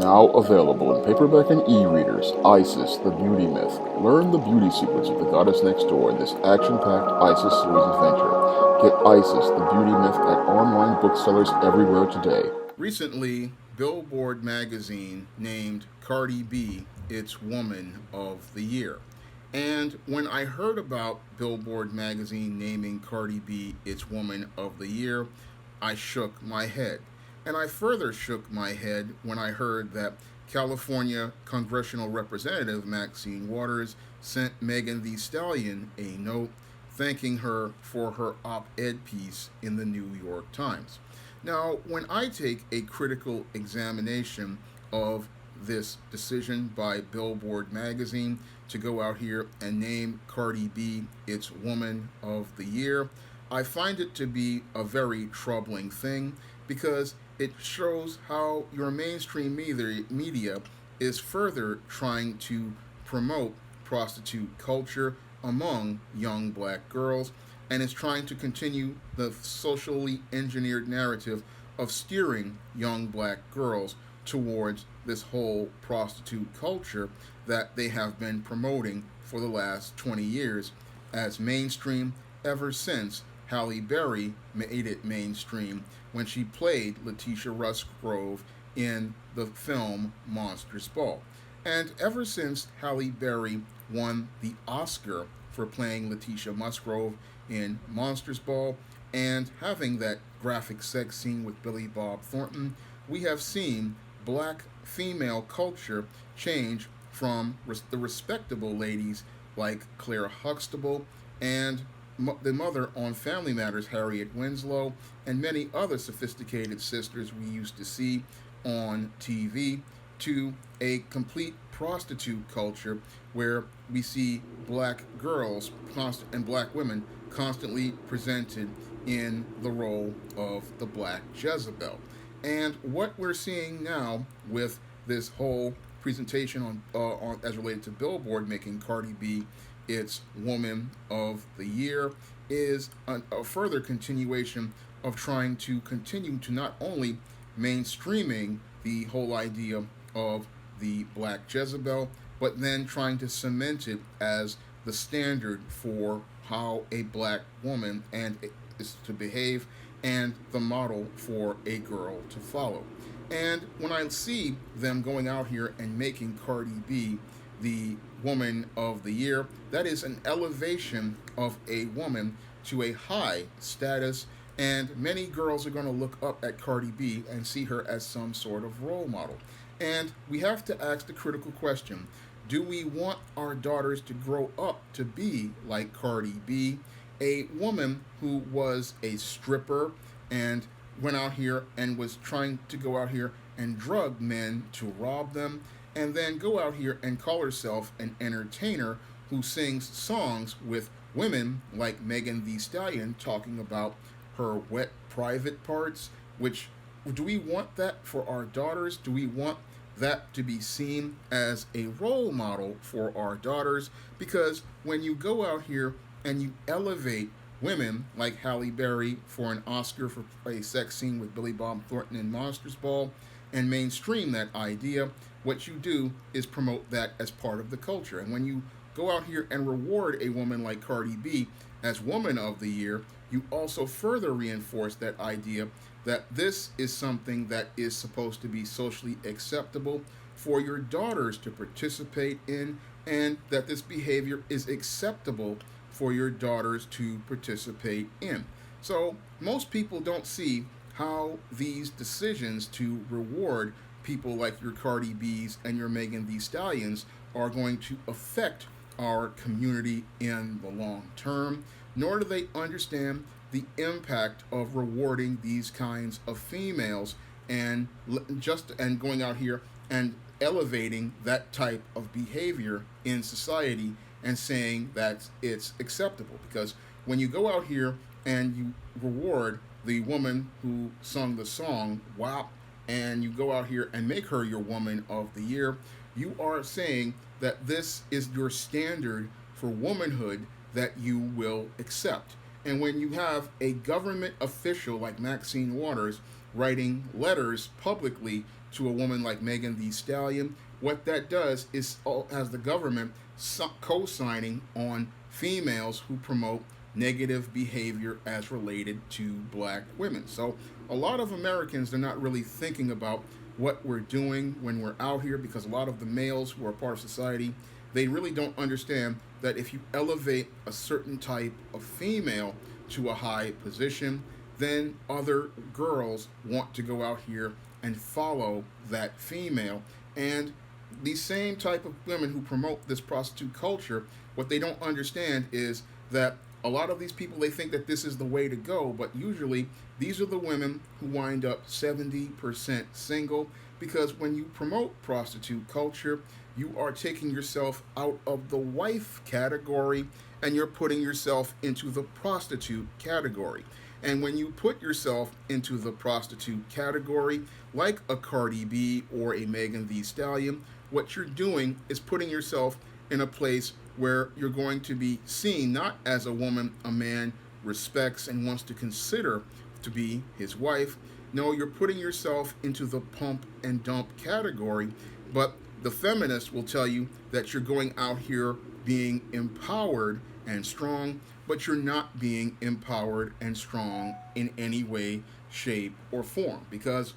Now available in paperback and e-readers, Isis, the Beauty Myth. Learn the beauty secrets of the goddess next door in this action-packed Isis series adventure. Get Isis, the Beauty Myth at online booksellers everywhere today. Recently, BillBoard magazine named Cardi B its Woman of the Year. And when I heard about BillBoard magazine naming Cardi B its Woman of the Year, I shook my head. And I further shook my head when I heard that California Congressional Representative Maxine Waters sent Megan Thee Stallion a note thanking her for her op-ed piece in the New York Times. Now, when I take a critical examination of this decision by BillBoard magazine to go out here and name Cardi B its Woman of the Year, I find it to be a very troubling thing because it shows how your mainstream media is further trying to promote prostitute culture among young black girls and is trying to continue the socially engineered narrative of steering young black girls towards this whole prostitute culture that they have been promoting for the last 20 years as mainstream ever since Halle Berry made it mainstream when she played Letitia Musgrove in the film Monsters Ball. And ever since Halle Berry won the Oscar for playing Letitia Musgrove in Monsters Ball and having that graphic sex scene with Billy Bob Thornton, we have seen black female culture change from the respectable ladies like Claire Huxtable and the mother on Family Matters, Harriet Winslow, and many other sophisticated sisters we used to see on TV, to a complete prostitute culture where we see black girls and black women constantly presented in the role of the black Jezebel. And what we're seeing now with this whole presentation on as related to BillBoard making Cardi B its Woman of the Year is a further continuation of trying to continue to not only mainstreaming the whole idea of the black Jezebel, but then trying to cement it as the standard for how a black woman is to behave and the model for a girl to follow. And when I see them going out here and making Cardi B the Woman of the Year, that is an elevation of a woman to a high status, and many girls are going to look up at Cardi B and see her as some sort of role model. And we have to ask the critical question: do we want our daughters to grow up to be like Cardi B, a woman who was a stripper and went out here and was trying to go out here and drug men to rob them, and then go out here and call herself an entertainer who sings songs with women like Megan Thee Stallion talking about her wet private parts? Which, do we want that for our daughters? Do we want that to be seen as a role model for our daughters? Because when you go out here and you elevate women like Halle Berry for an Oscar for a sex scene with Billy Bob Thornton in Monsters Ball and mainstream that idea, what you do is promote that as part of the culture. And when you go out here and reward a woman like Cardi B as Woman of the Year, you also further reinforce that idea that this is something that is supposed to be socially acceptable for your daughters to participate in, and that this behavior is acceptable for your daughters to participate in. So most people don't see how these decisions to reward people like your Cardi B's and your Megan Thee Stallions are going to affect our community in the long term, nor do they understand the impact of rewarding these kinds of females and going out here and elevating that type of behavior in society and saying that it's acceptable. Because when you go out here and you reward the woman who sung the song WAP, and you go out here and make her your Woman of the Year, you are saying that this is your standard for womanhood that you will accept. And when you have a government official like Maxine Waters writing letters publicly to a woman like Megan Thee Stallion, what that does is has the government co-signing on females who promote negative behavior as related to black women. So a lot of Americans are not really thinking about what we're doing when we're out here, because a lot of the males who are part of society, they really don't understand that if you elevate a certain type of female to a high position, then other girls want to go out here and follow that female. And these same type of women who promote this prostitute culture, what they don't understand is that a lot of these people, they think that this is the way to go, but usually these are the women who wind up 70% single, because when you promote prostitute culture, you are taking yourself out of the wife category and you're putting yourself into the prostitute category. And when you put yourself into the prostitute category, like a Cardi B or a Megan Thee Stallion, what you're doing is putting yourself in a place where you're going to be seen not as a woman a man respects and wants to consider to be his wife. No, you're putting yourself into the pump and dump category. But the feminists will tell you that you're going out here being empowered and strong, but you're not being empowered and strong in any way, shape, or form. Because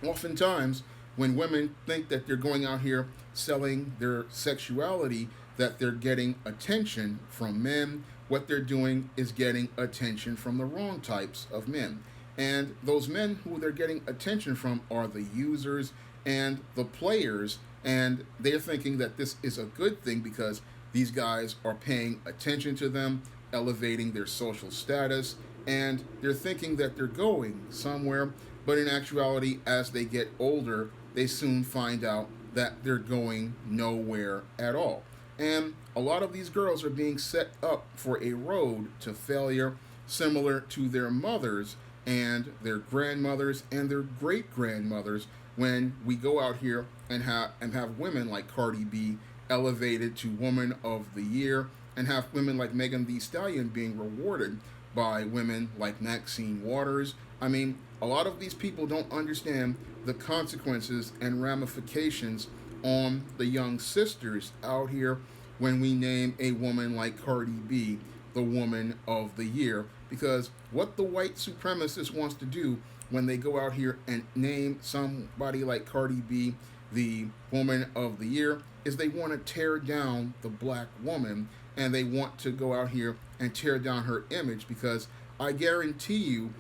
oftentimes, when women think that they're going out here selling their sexuality, that they're getting attention from men, what they're doing is getting attention from the wrong types of men. And those men who they're getting attention from are the users and the players, and they're thinking that this is a good thing because these guys are paying attention to them, elevating their social status, and they're thinking that they're going somewhere, but in actuality, as they get older, they soon find out that they're going nowhere at all. And a lot of these girls are being set up for a road to failure, similar to their mothers and their grandmothers and their great-grandmothers, when we go out here and have women like Cardi B elevated to Woman of the Year, and have women like Megan Thee Stallion being rewarded by women like Maxine Waters. I mean, a lot of these people don't understand the consequences and ramifications on the young sisters out here when we name a woman like Cardi B the Woman of the Year. Because what the white supremacist wants to do when they go out here and name somebody like Cardi B the Woman of the Year is they want to tear down the black woman, and they want to go out here and tear down her image. Because I guarantee you,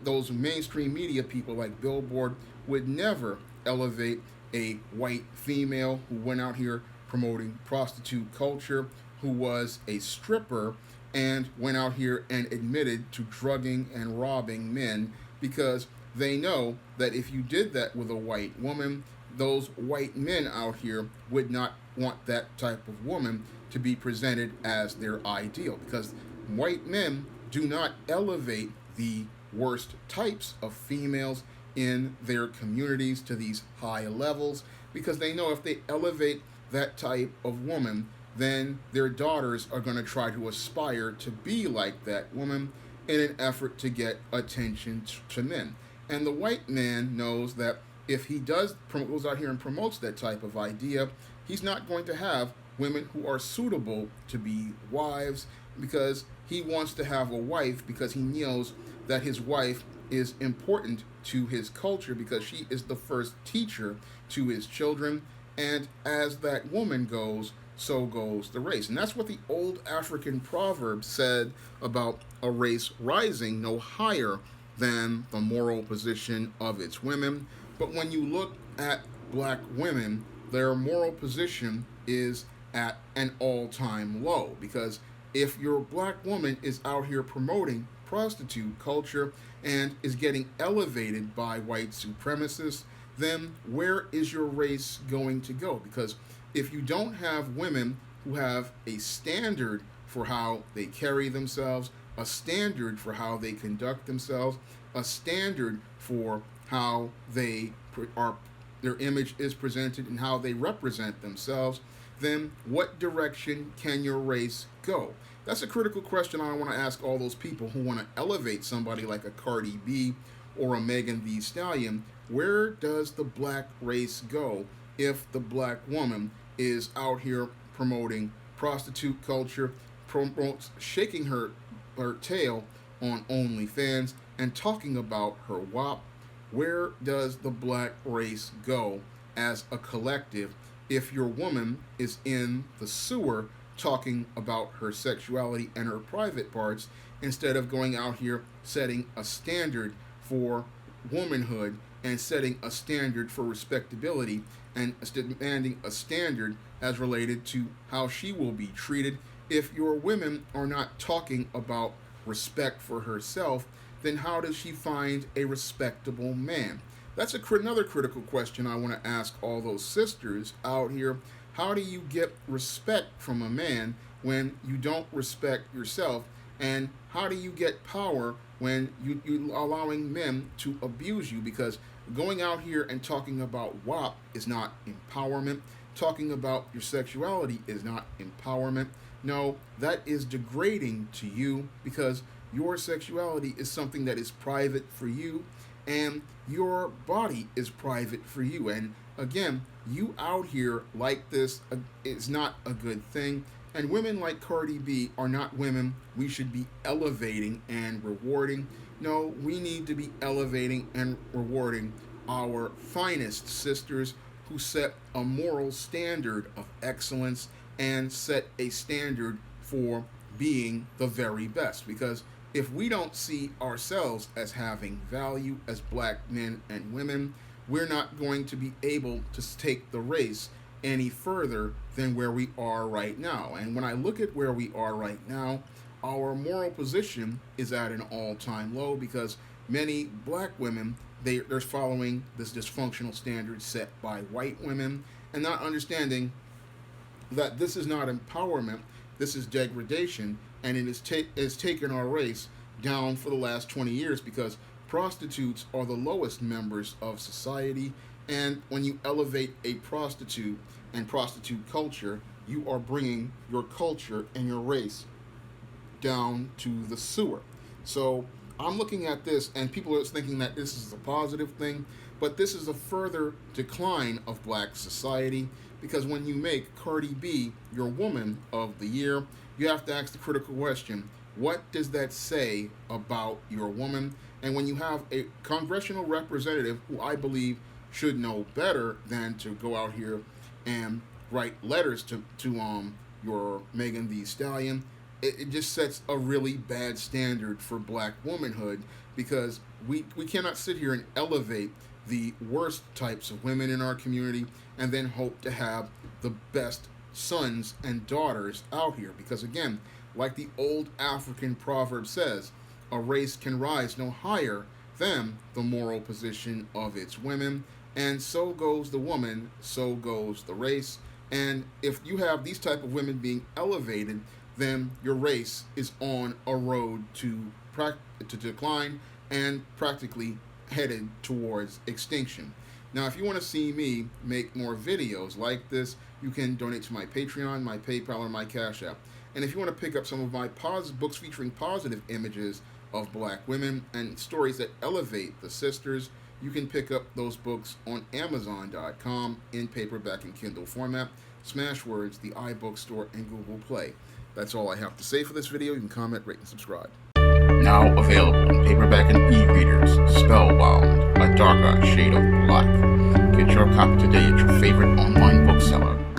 those mainstream media people like BillBoard would never elevate a white female who went out here promoting prostitute culture, who was a stripper, and went out here and admitted to drugging and robbing men, because they know that if you did that with a white woman, those white men out here would not want that type of woman to be presented as their ideal, because white men do not elevate the worst types of females in their communities to these high levels, because they know if they elevate that type of woman, then their daughters are going to try to aspire to be like that woman in an effort to get attention to men. And the white man knows that if he goes out here and promotes that type of idea, he's not going to have women who are suitable to be wives, because he wants to have a wife because he knows that his wife is important to his culture, because she is the first teacher to his children. And as that woman goes, so goes the race. And that's what the old African proverb said about a race rising no higher than the moral position of its women. But when you look at black women, their moral position is at an all-time low, because if your black woman is out here promoting prostitute culture and is getting elevated by white supremacists, then where is your race going to go? Because if you don't have women who have a standard for how they carry themselves, a standard for how they conduct themselves, a standard for how their image is presented and how they represent themselves, then what direction can your race go? That's a critical question I want to ask all those people who want to elevate somebody like a Cardi B or a Megan Thee Stallion. where does the black race go if the black woman is out here promoting prostitute culture, promotes shaking her tail on OnlyFans, and talking about her WAP? Where does the black race go as a collective if your woman is in the sewer talking about her sexuality and her private parts instead of going out here setting a standard for womanhood and setting a standard for respectability and demanding a standard as related to how she will be treated? If your women are not talking about respect for herself, then how does she find a respectable man? That's another critical question I want to ask all those sisters out here. How do you get respect from a man when you don't respect yourself? And how do you get power when you allowing men to abuse you? Because going out here and talking about WAP is not empowerment. Talking about your sexuality is not empowerment. No, that is degrading to you, because your sexuality is something that is private for you, and your body is private for you. And again, you out here like this is not a good thing. And women like Cardi B are not women we should be elevating and rewarding. No, we need to be elevating and rewarding our finest sisters who set a moral standard of excellence and set a standard for being the very best. Because if we don't see ourselves as having value as black men and women, we're not going to be able to take the race any further than where we are right now. And when I look at where we are right now, our moral position is at an all-time low, because many black women, they're following this dysfunctional standard set by white women and not understanding that this is not empowerment, this is degradation, and it has taken our race down for the last 20 years, because prostitutes are the lowest members of society. And when you elevate a prostitute and prostitute culture, you are bringing your culture and your race down to the sewer. So I'm looking at this, and people are thinking that this is a positive thing, but this is a further decline of black society, because when you make Cardi B your woman of the year, you have to ask the critical question, what does that say about your woman? And when you have a congressional representative who I believe should know better than to go out here and write letters to your Megan Thee Stallion, it just sets a really bad standard for black womanhood, because we cannot sit here and elevate the worst types of women in our community and then hope to have the best sons and daughters out here. Because again, like the old African proverb says, a race can rise no higher than the moral position of its women, and so goes the woman, so goes the race. And if you have these type of women being elevated, then your race is on a road to decline and practically headed towards extinction. Now, if you want to see me make more videos like this, you can donate to my Patreon, my PayPal, or my Cash App. And if you want to pick up some of my books featuring positive images of black women and stories that elevate the sisters, you can pick up those books on Amazon.com in paperback and Kindle format, Smashwords, the iBookstore, and Google Play. That's all I have to say for this video. You can comment, rate, and subscribe. Now available in paperback and e-readers, Spellbound, A Darker Shade of Black. Get your copy today at your favorite